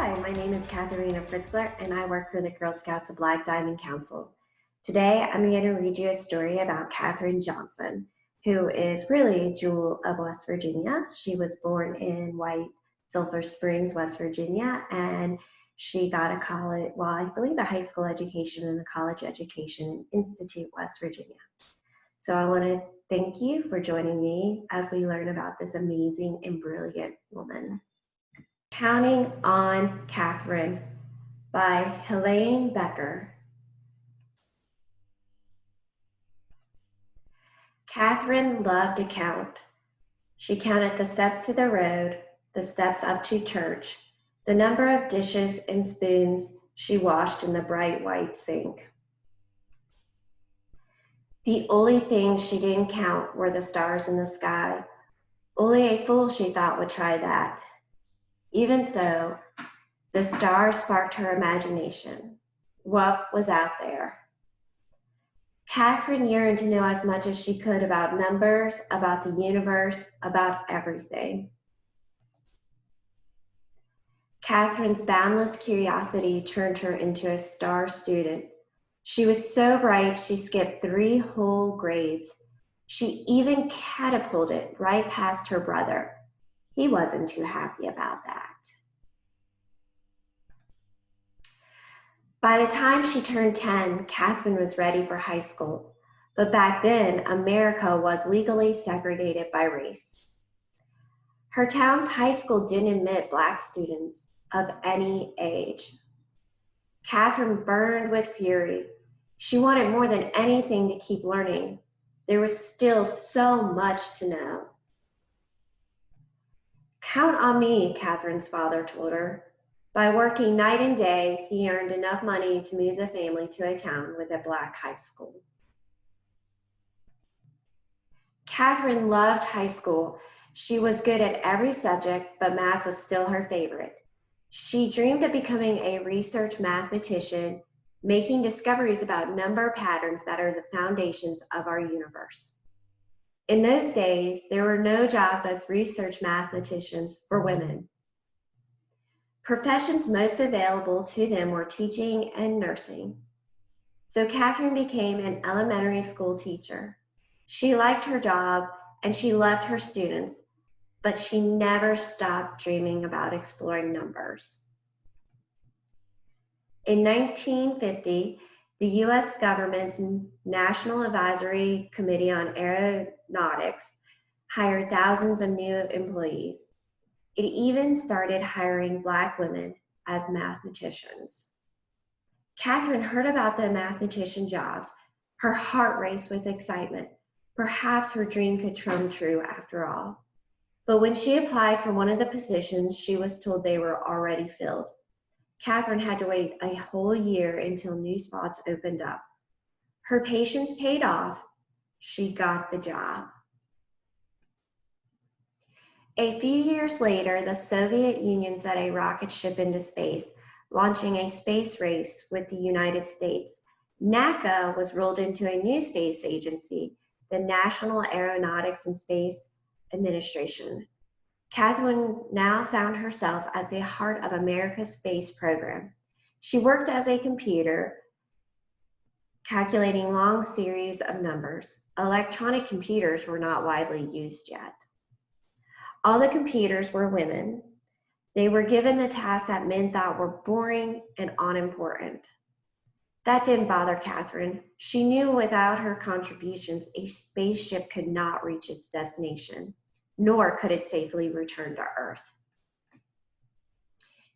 Hi, my name is Katharina and I work for the Girl Scouts of Black Diamond Council. Today, I'm going to read you a story about Katherine Johnson, who is really a jewel of West Virginia. She was born in White Sulphur Springs, West Virginia, and she got I believe a high school education and a college education in Institute, West Virginia. So I want to thank you for joining me as we learn about this amazing and brilliant woman. Counting on Katherine by Helaine Becker. Katherine loved to count. She counted the steps to the road, the steps up to church, the number of dishes and spoons she washed in the bright white sink. The only things she didn't count were the stars in the sky. Only a fool, she thought, would try that. Even so, the stars sparked her imagination. What was out there? Katherine yearned to know as much as she could about numbers, about the universe, about everything. Katherine's boundless curiosity turned her into a star student. She was so bright she skipped 3 whole grades. She even catapulted right past her brother. He wasn't too happy about that. By the time she turned 10, Katherine was ready for high school. But back then, America was legally segregated by race. Her town's high school didn't admit Black students of any age. Katherine burned with fury. She wanted more than anything to keep learning. There was still so much to know. Count on me, Katherine's father told her. By working night and day, he earned enough money to move the family to a town with a Black high school. Katherine loved high school. She was good at every subject, but math was still her favorite. She dreamed of becoming a research mathematician, making discoveries about number patterns that are the foundations of our universe. In those days, there were no jobs as research mathematicians for women. Professions most available to them were teaching and nursing. So Katherine became an elementary school teacher. She liked her job and she loved her students, but she never stopped dreaming about exploring numbers. In 1950, the U.S. government's National Advisory Committee on Aeronautics hired thousands of new employees. It even started hiring Black women as mathematicians. Katherine heard about the mathematician jobs. Her heart raced with excitement. Perhaps her dream could come true after all. But when she applied for one of the positions, she was told they were already filled. Katherine had to wait a whole year until new spots opened up. Her patience paid off. She got the job. A few years later, the Soviet Union sent a rocket ship into space, launching a space race with the United States. NACA was rolled into a new space agency, the National Aeronautics and Space Administration. Katherine now found herself at the heart of America's space program. She worked as a computer, calculating long series of numbers. Electronic computers were not widely used yet. All the computers were women. They were given the tasks that men thought were boring and unimportant. That didn't bother Katherine. She knew without her contributions, a spaceship could not reach its destination, nor could it safely return to Earth.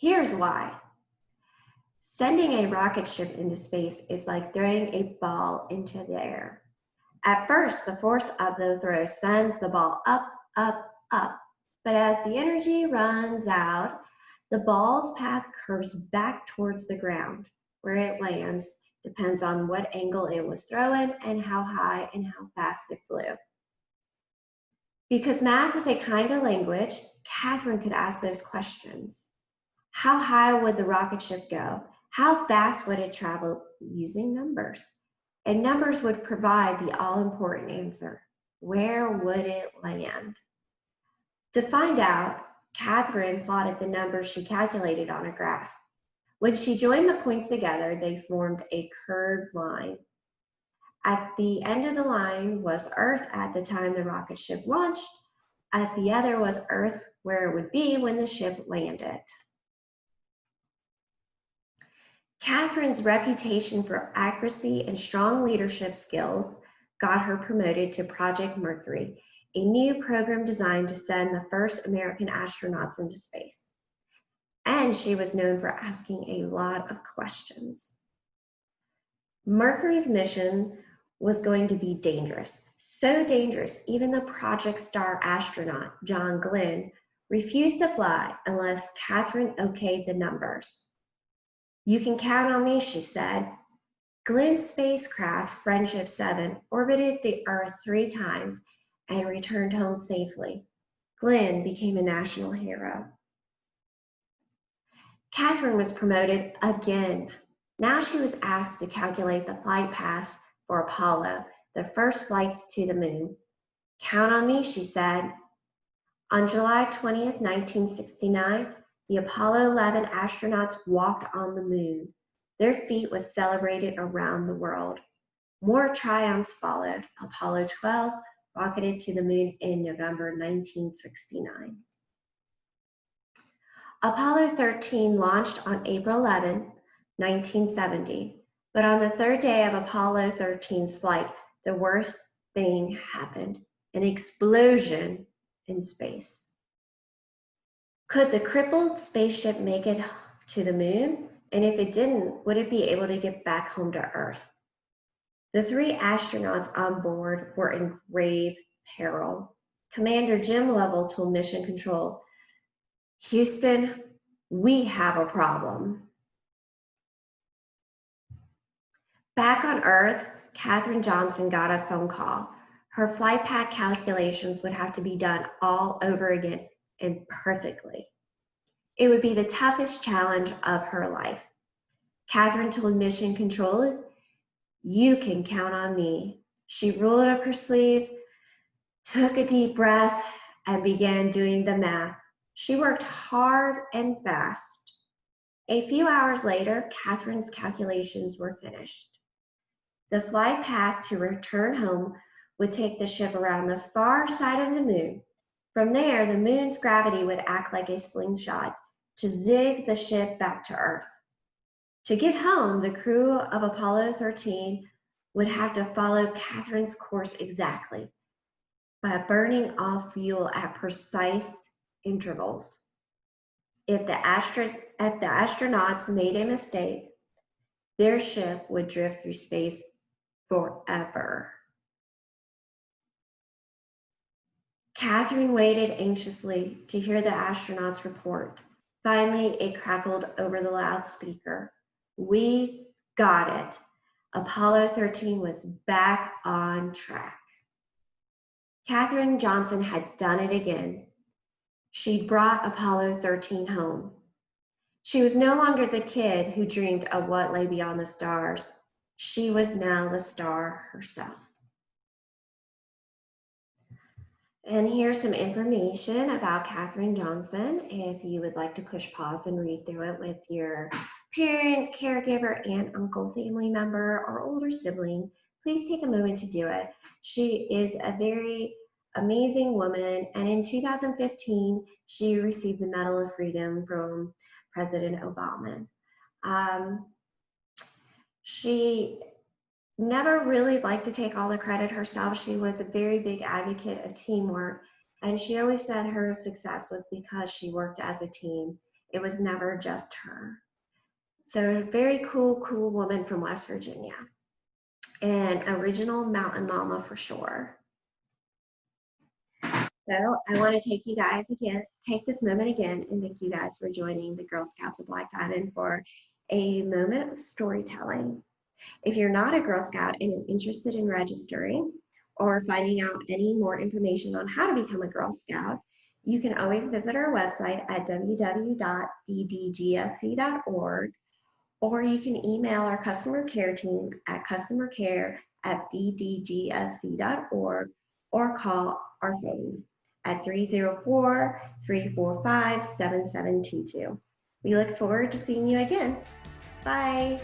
Here's why. Sending a rocket ship into space is like throwing a ball into the air. At first, the force of the throw sends the ball up, up, up. But as the energy runs out, the ball's path curves back towards the ground. Where it lands depends on what angle it was thrown and how high and how fast it flew. Because math is a kind of language, Katherine could ask those questions. How high would the rocket ship go? How fast would it travel using numbers? And numbers would provide the all-important answer. Where would it land? To find out, Katherine plotted the numbers she calculated on a graph. When she joined the points together, they formed a curved line. At the end of the line was Earth at the time the rocket ship launched. At the other was Earth where it would be when the ship landed. Katherine's reputation for accuracy and strong leadership skills got her promoted to Project Mercury, a new program designed to send the first American astronauts into space. And she was known for asking a lot of questions. Mercury's mission was going to be dangerous, so dangerous even the Project Star astronaut, John Glenn, refused to fly unless Katherine okayed the numbers. "You can count on me," she said. Glenn's spacecraft, Friendship 7, orbited the Earth 3 times and returned home safely. Glenn became a national hero. Katherine was promoted again. Now she was asked to calculate the flight paths for Apollo, the first flights to the moon. "Count on me," she said. On July 20th, 1969, the Apollo 11 astronauts walked on the moon. Their feat was celebrated around the world. More triumphs followed. Apollo 12 rocketed to the moon in November 1969. Apollo 13 launched on April 11, 1970, but on the third day of Apollo 13's flight, the worst thing happened: an explosion in space. Could the crippled spaceship make it to the moon? And if it didn't, would it be able to get back home to Earth? The 3 astronauts on board were in grave peril. Commander Jim Lovell told Mission Control, "Houston, we have a problem." Back on Earth, Katherine Johnson got a phone call. Her flight path calculations would have to be done all over again and perfectly. It would be the toughest challenge of her life. Katherine told Mission Control, "You can count on me." She rolled up her sleeves, took a deep breath, and began doing the math. She worked hard and fast. A few hours later, Katherine's calculations were finished. The flight path to return home would take the ship around the far side of the moon. From there, the moon's gravity would act like a slingshot to zig the ship back to Earth. To get home, the crew of Apollo 13 would have to follow Katherine's course exactly by burning off fuel at precise intervals. If the astronauts made a mistake, their ship would drift through space forever. Katherine waited anxiously to hear the astronauts report. Finally, it crackled over the loudspeaker. "We got it. Apollo 13 was back on track." Katherine Johnson had done it again. She'd brought Apollo 13 home. She was no longer the kid who dreamed of what lay beyond the stars. She was now the star herself. And here's some information about Katherine Johnson. If you would like to push pause and read through it with your parent, caregiver, aunt, uncle, family member, or older sibling, please take a moment to do it. She is a very amazing woman, and in 2015, she received the Medal of Freedom from President Obama. She never really liked to take all the credit herself. She was a very big advocate of teamwork, and she always said her success was because she worked as a team. It was never just her. So very cool woman from West Virginia, and original mountain mama for sure. So I want to take this moment again and thank you guys for joining the Girl Scouts of Black Diamond for a moment of storytelling. If you're not a Girl Scout and you're interested in registering or finding out any more information on how to become a Girl Scout, you can always visit our website at www.bdgsc.org, or you can email our customer care team at customercare@bdgsc.org, or call our phone at 304-345-7722. We look forward to seeing you again. Bye.